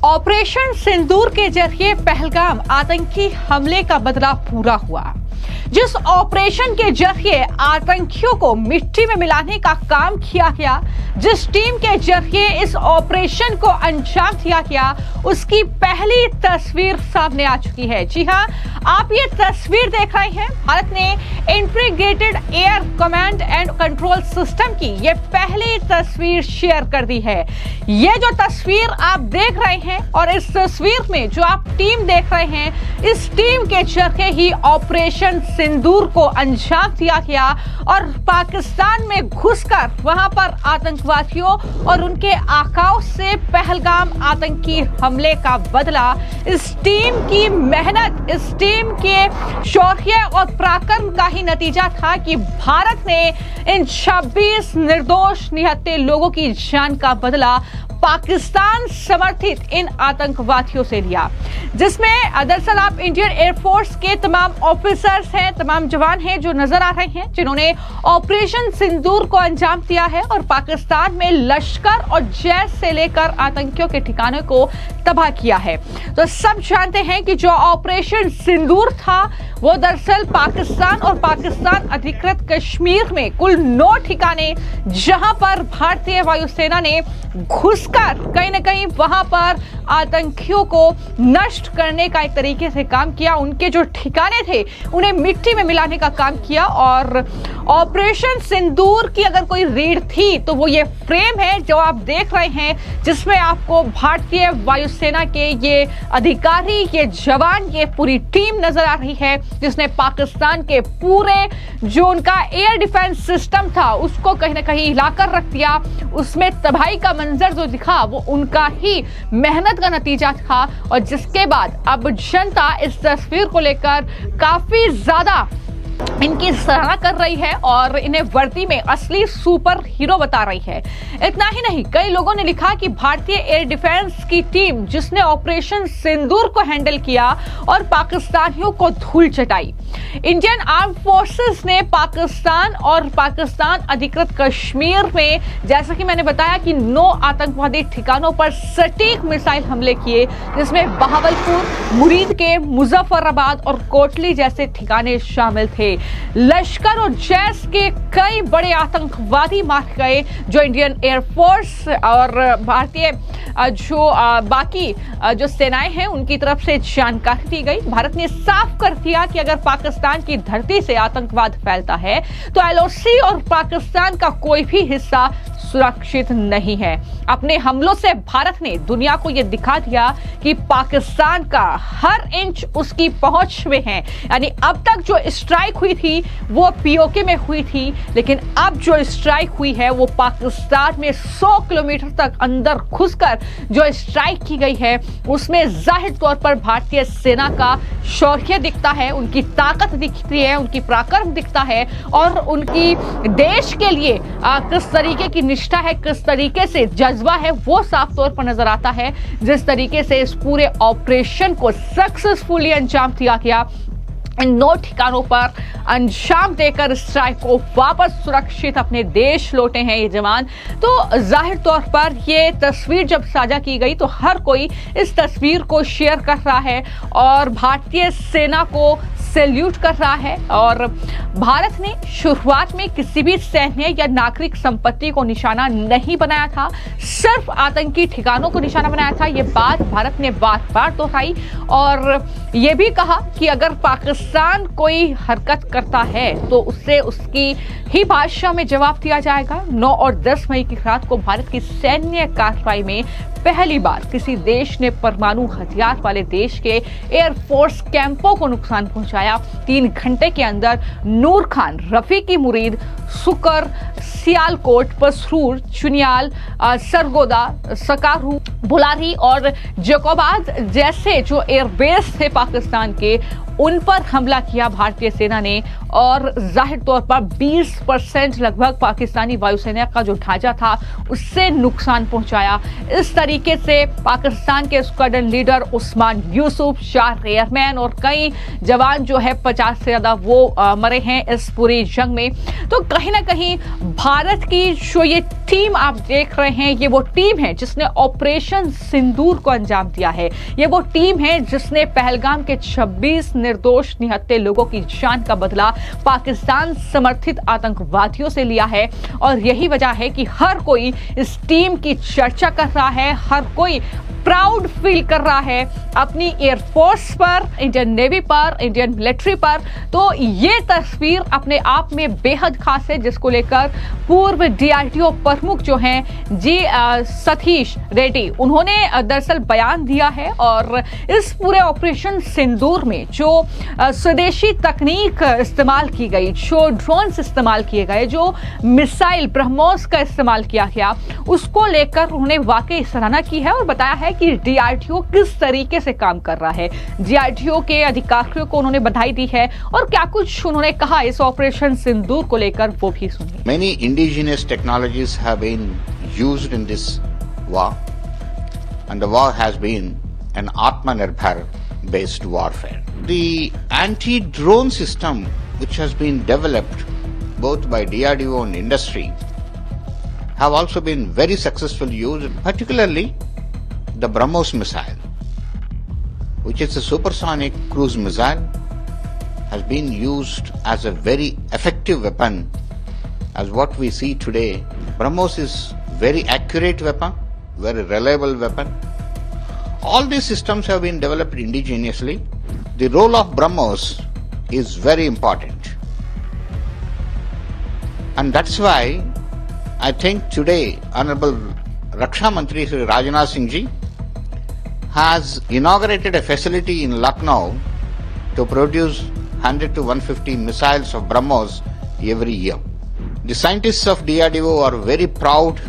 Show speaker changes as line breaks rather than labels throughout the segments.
Operation सिंदूर के जरिए पहलगाम आतंकी हमले का बदला पूरा हुआ। जिस ऑपरेशन के जरिए आतंकियों को मिट्टी में मिलाने का काम किया गया, जिस टीम के जरिए इस ऑपरेशन को अंजाम दिया गया, उसकी पहली तस्वीर सामने आ चुकी है। जी हां, आप ये तस्वीर देख रहे हैं। भारत ने integrated air command and control system की ये पहली तस्वीर शेयर कर दी है। ये जो तस्वीर आप देख रहे हैं और इस तस्वीर में जो आप टीम देख रहे हैं, इस टीम के जरिए ही ऑपरेशन सिंदूर को अंजाम दिया गया और पाकिस्तान में घुसकर वहां पर आतंकवादियों और उनके आकाओं से पहलगाम आतंकी हमले का बदला। इस टीम की मेहनत, इस टीम के शौर्य और पराक्रम का ही नतीजा था कि भारत ने इन 26 निर्दोष निहत्थे लोगों की जान का बदला पाकिस्तान समर्थित इन आतंकवादियों से लिया, जिसमें दरअसल आप इंडियन एयरफोर्स के तमाम ऑफिसर्स हैं, तमाम जवान हैं जो नजर आ रहे हैं, जिन्होंने ऑपरेशन सिंदूर को अंजाम दिया है और पाकिस्तान में लश्कर और जैश से लेकर आतंकियों के ठिकाने को तबाह किया है। तो सब जानते हैं कि जो ऑपरेशन सिंदूर था वो दरअसल पाकिस्तान और पाकिस्तान अधिकृत कश्मीर में कुल 9 ठिकाने, जहां पर भारतीय वायुसेना ने घुसकर कहीं ना कहीं वहां पर आतंकियों को नष्ट करने का एक तरीके से काम किया। उनके जो ठिकाने थे उन्हें मिट्टी में मिलाने का काम किया। और ऑपरेशन सिंदूर की अगर कोई रीढ़ थी तो वो ये फ्रेम है जो आप देख रहे हैं, जिसमें आपको भारतीय वायुसेना के ये अधिकारी, ये जवान, ये पूरी टीम नजर आ रही है, जिसने पाकिस्तान के पूरे जो उनका एयर डिफेंस सिस्टम था उसको कहीं ना कहीं हिलाकर रख दिया। उसमें तबाही का मंजर जो दिखा वो उनका ही मेहनत का नतीजा था। और जिसके बाद अब जनता इस तस्वीर को लेकर काफी ज्यादा इनकी सराहना कर रही है और इन्हें वर्दी में असली सुपर हीरो बता रही है। इतना ही नहीं, कई लोगों ने लिखा कि भारतीय एयर डिफेंस की टीम जिसने ऑपरेशन सिंदूर को हैंडल किया और पाकिस्तानियों को धूल चटाई। इंडियन आर्म फोर्सेस ने पाकिस्तान और पाकिस्तान अधिकृत कश्मीर में, जैसा कि मैंने बताया, कि 9 आतंकवादी ठिकानों पर सटीक मिसाइल हमले किए, जिसमें बहावलपुर, मुरीद के, मुजफ्फराबाद और कोटली जैसे ठिकाने शामिल थे। लश्कर और जैश के कई बड़े आतंकवादी मारे गए, जो इंडियन एयरफोर्स और भारतीय जो बाकी जो सेनाएं हैं उनकी तरफ से जानकारी दी गई। भारत ने साफ कर दिया कि अगर पाकिस्तान की धरती से आतंकवाद फैलता है तो एलओसी और पाकिस्तान का कोई भी हिस्सा सुरक्षित नहीं है। अपने हमलों से भारत ने दुनिया को यह दिखा दिया कि पाकिस्तान का हर इंच उसकी पहुंच में है। यानी अब तक जो स्ट्राइक हुई थी वो पीओके में हुई थी, लेकिन अब जो स्ट्राइक हुई है वो पाकिस्तान में 100 किलोमीटर तक अंदर घुसकर जो स्ट्राइक की गई है, उसमें जाहिर तौर पर भारतीय सेना का शौर्य दिखता है, उनकी ताकत दिखती है, उनकी पराक्रम दिखता है और उनकी देश के लिए किस तरीके की निष्ठा है, किस तरीके से जज्बा है, वो साफ तौर पर नजर आता है। जिस तरीके से इस पूरे ऑपरेशन को सक्सेसफुली अंजाम दिया गया, इन 9 ठिकानों पर अंजाम देकर स्ट्राइक को वापस सुरक्षित अपने देश लौटे हैं ये जवान। तो जाहिर तौर पर ये तस्वीर जब साझा की गई तो हर कोई इस तस्वीर को शेयर कर रहा है और भारतीय सेना को सैल्यूट कर रहा है। और भारत ने शुरुआत में किसी भी सैन्य या नागरिक संपत्ति को निशाना नहीं बनाया था, सिर्फ आतंकी ठिकानों को निशाना बनाया था। ये बात भारत ने बार बार दोहराई और ये भी कहा कि अगर पाकिस्तान कोई हरकत करता है तो उससे उसकी ही भाषा में जवाब दिया जाएगा। 9 और 10 मई की रात को भारत की सैन्य कार्रवाई में पहली बार किसी देश ने परमाणु हथियार वाले देश के एयरफोर्स कैंपों को नुकसान पहुंचाया। 3 घंटे के अंदर नूर खान, रफीकी मुरीद, सुकर, सियालकोट, पसरूर, चुनियाल, सरगोदा, सकारू, बुलारी और जकोबाद जैसे जो एयरबेस थे पाकिस्तान के, उन पर हमला किया भारतीय सेना ने और जाहिर तौर पर 20% लगभग पाकिस्तानी वायुसेना का जो ढांचा था उससे नुकसान पहुंचाया। इस तरीके से पाकिस्तान के squadron leader Usman Yusuf, 4 airman और कई जवान जो है 50 से ज्यादा वो मरे हैं इस पूरी जंग में। तो कहीं ना कहीं भारत की जो ये टीम आप देख रहे हैं, ये वो टीम है जिसने ऑपरेशन सिंदूर को अंजाम दिया है। ये वो टीम है जिसने पहलगाम के 26 निर्दोष निहत्थे लोगों की जान का बदला पाकिस्तान समर्थित आतंकवादियों से लिया है। और यही वजह है कि हर कोई इस टीम की चर्चा कर रहा है, हर कोई प्राउड फील कर रहा है अपनी एयरफोर्स पर, इंडियन नेवी पर, इंडियन मिलिट्री पर। तो ये तस्वीर अपने आप में बेहद खास है, जिसको लेकर पूर्व डीआरडीओ प्रमुख जो हैं जी सतीश रेड्डी, उन्होंने दरअसल बयान दिया है। और इस पूरे ऑपरेशन सिंदूर में जो स्वदेशी तकनीक इस्तेमाल की गई, जो ड्रोन्स इस्तेमाल किए गए, जो मिसाइल ब्रह्मोस का इस्तेमाल किया गया, उसको लेकर उन्होंने वाकई सराहना की है और बताया है कि डीआरडीओ किस तरीके से काम कर रहा है। डीआरडीओ के अधिकारियों को उन्होंने बधाई दी है और क्या कुछ उन्होंने कहा इस ऑपरेशन सिंदूर को लेकर, वो भी सुनिए।
Many indigenous technologies have been used in this war, and the war has been an Atmanirbhar based warfare. The anti-drone system which has been developed both by DRDO and industry have also been very successfully used, particularly the BrahMos missile, which is a supersonic cruise missile, has been used as a very effective weapon. As what we see today, BrahMos is very accurate weapon, very reliable weapon. All these systems have been developed indigenously. The role of BrahMos is very important. And that's why I think today Honorable Raksha Mantri Sri Rajnath Singh Ji has inaugurated a facility in Lucknow to produce 100 to 150 missiles of BrahMos every year. The scientists of DRDO are very proud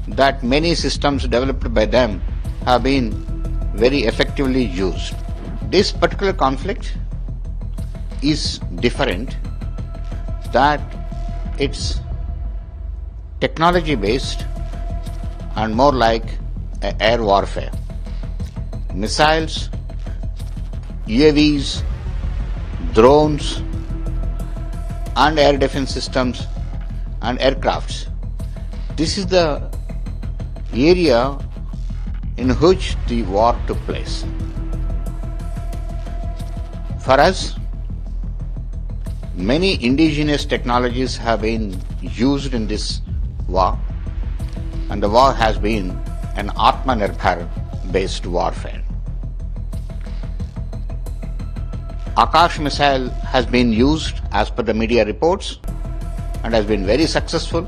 that many systems developed by them have been very effectively used. This particular conflict is different, that it's technology based and more like air warfare. Missiles, UAVs, drones, and air defense systems and aircrafts. This is the area in which the war took place. For us, many indigenous technologies have been used in this war, and the war has been an Atmanirbhar based warfare. Akash missile has been used as per the media reports and has been very successful.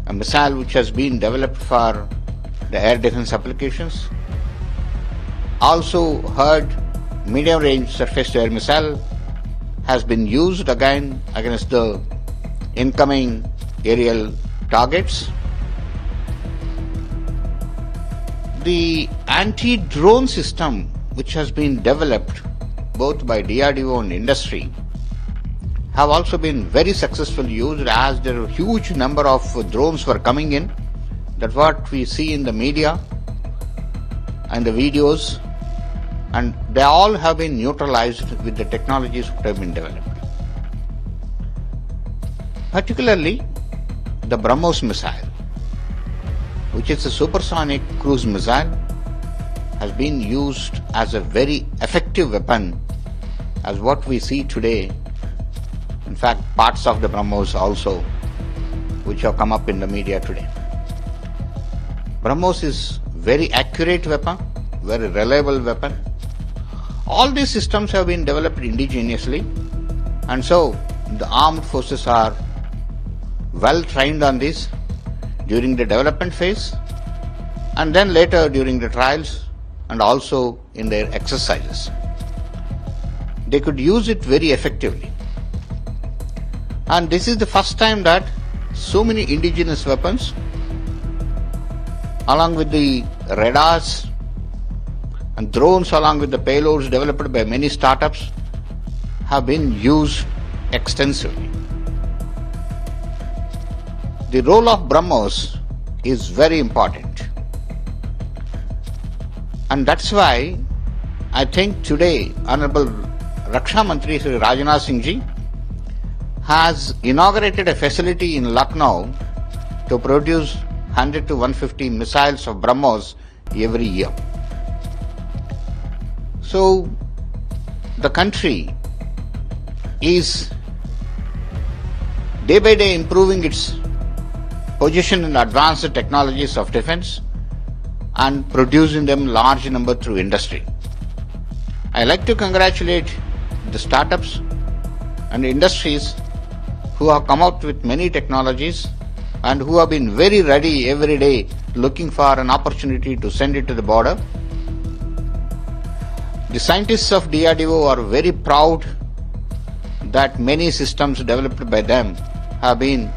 A missile which has been developed for the air defense applications. Also heard medium range surface to air missile has been used again against the incoming aerial targets. The anti-drone system which has been developed both by DRDO and industry have also been very successfully used, as there are huge number of drones were coming in. That's what we see in the media and the videos, and they all have been neutralized with the technologies that have been developed. Particularly the BrahMos missile, which is a supersonic cruise missile, has been used as a very effective weapon, as what we see today. In fact, parts of the BrahMos also, which have come up in the media today. BrahMos is very accurate weapon, very reliable weapon. All these systems have been developed indigenously, and so the armed forces are well trained on this during the development phase, and then later during the trials and also in their exercises. They could use it very effectively. And this is the first time that so many indigenous weapons, along with the radars and drones, along with the payloads developed by many startups, have been used extensively. The role of BrahMos is very important. And that's why I think today Honorable Raksha Mantri Sri Rajnath Singh Ji has inaugurated a facility in Lucknow to produce 100 to 150 missiles of BrahMos every year. So the country is day by day improving its position in advanced technologies of defense and producing them large number through industry. I like to congratulate the startups and industries who have come out with many technologies and who have been very ready every day looking for an opportunity to send it to the border. The scientists of DRDO are very proud that many systems developed by them have been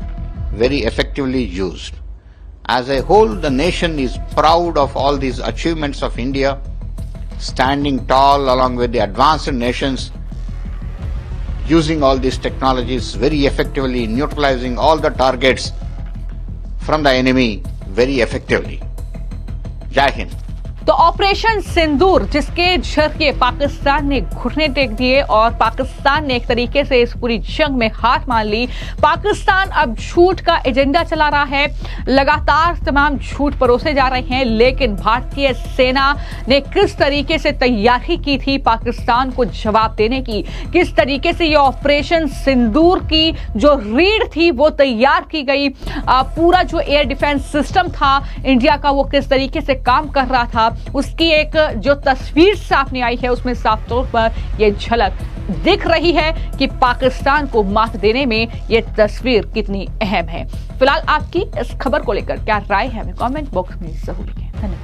very effectively used. As a whole, the nation is proud of all these achievements of India, standing tall along with the advanced nations, using all these technologies very effectively, neutralizing all the targets from the enemy very effectively. Jai Hind.
तो operation सिंदूर जिसके जरिए पाकिस्तान ने घुटने take दिए और पाकिस्तान ने एक तरीके से इस पूरी जंग में हार मान ली। पाकिस्तान अब झूठ का एजेंडा चला रहा है, लगातार तमाम झूठ परोसे जा रहे हैं, लेकिन भारतीय सेना ने किस तरीके से तैयारी की थी पाकिस्तान को जवाब देने की, किस तरीके से ये ऑपरेशन सिंदूर की जो रीढ़ थी वो तैयार की गई, पूरा जो एयर डिफेंस सिस्टम था इंडिया का वो किस तरीके से काम कर रहा था, उसकी एक जो तस्वीर सामने आई है उसमें साफ तौर पर यह झलक दिख रही है कि पाकिस्तान को मात देने में यह तस्वीर कितनी अहम है। फिलहाल आपकी इस खबर को लेकर क्या राय है हमें कमेंट बॉक्स में जरूर लिखें। धन्यवाद।